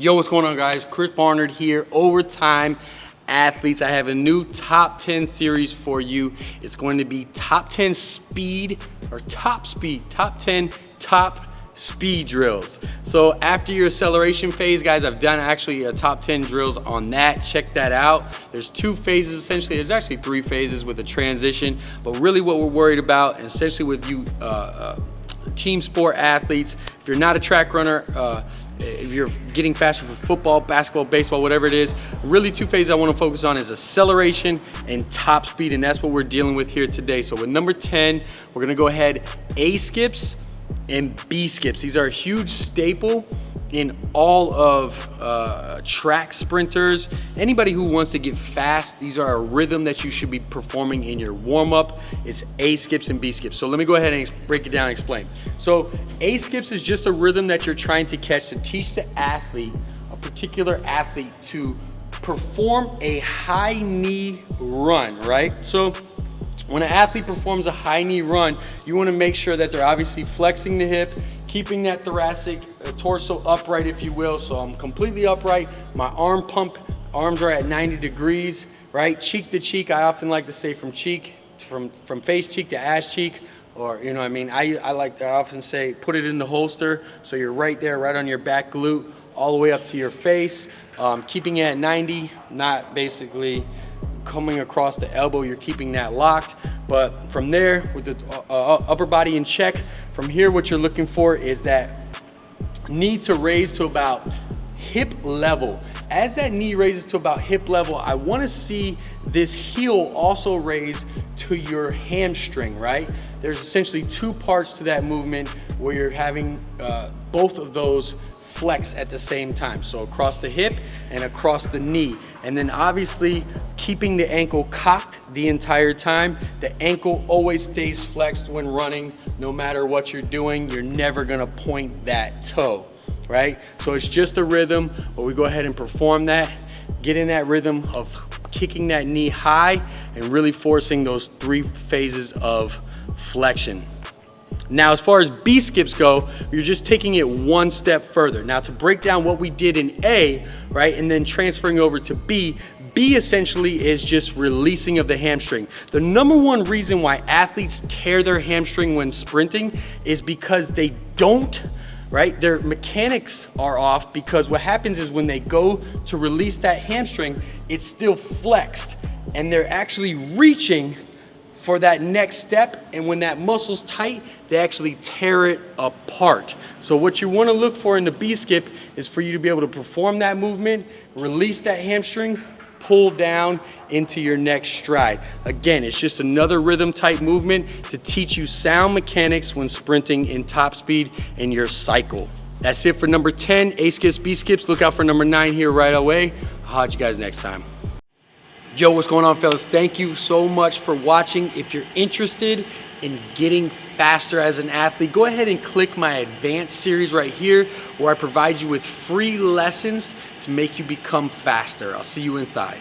Yo, what's going on, guys? Chris Barnard here, Overtime Athletes. I have a new top 10 series for you. It's going to be top 10 speed, or top 10 top speed drills. So after your acceleration phase, guys, I've done actually a top 10 drills on that. Check that out. There's two phases essentially. There's actually three phases with a transition, but really what we're worried about, and essentially with you team sport athletes, if you're not a track runner, if you're getting faster for football, basketball, baseball, whatever it is, really two phases I want to focus on is acceleration and top speed, and that's what we're dealing with here today. So with number 10, we're going to go ahead A skips and B skips. These are a huge staple in all of track sprinters. Anybody who wants to get fast, these are a rhythm that you should be performing in your warm-up. It's A skips and B skips. So let me go ahead and break it down and explain. So A skips is just a rhythm that you're trying to catch to teach the athlete, a particular athlete, to perform a high knee run, right? So when an athlete performs a high knee run, you want to make sure that they're obviously flexing the hip, keeping that thoracic torso upright, if you will. So I'm completely upright. My arms are at 90 degrees, right? Cheek to cheek. I often like to say from face cheek to ass cheek, or you know what I mean. I often say put it in the holster, so you're right there, right on your back glute, all the way up to your face. Keeping it at 90, not basically coming across the elbow. You're keeping that locked. But from there, with the upper body in check, from here what you're looking for is that knee to raise to about hip level. As that knee raises to about hip level, I want to see this heel also raise to your hamstring, right? There's essentially two parts to that movement where you're having both of those flex at the same time. So across the hip and across the knee. And then obviously keeping the ankle cocked the entire time. The ankle always stays flexed when running. No matter what you're doing, you're never gonna point that toe, right? So it's just a rhythm where we go ahead and perform that, get in that rhythm of kicking that knee high and really forcing those three phases of flexion. Now, as far as B skips go, you're just taking it one step further. Now, to break down what we did in A, right, and then transferring over to B, B essentially is just releasing of the hamstring. The number one reason why athletes tear their hamstring when sprinting is because they don't, right? Their mechanics are off, because what happens is when they go to release that hamstring, it's still flexed, and they're actually reaching for that next step, and when that muscle's tight, they actually tear it apart. So what you want to look for in the B skip is for you to be able to perform that movement, release that hamstring, pull down into your next stride. Again, it's just another rhythm type movement to teach you sound mechanics when sprinting in top speed in your cycle. That's it for number 10, A skips, B skips. Look out for number 9 here right away. I'll holler at you guys next time. Yo, what's going on, fellas? Thank you so much for watching. If you're interested in getting faster as an athlete, go ahead and click my advanced series right here, where I provide you with free lessons to make you become faster. I'll see you inside.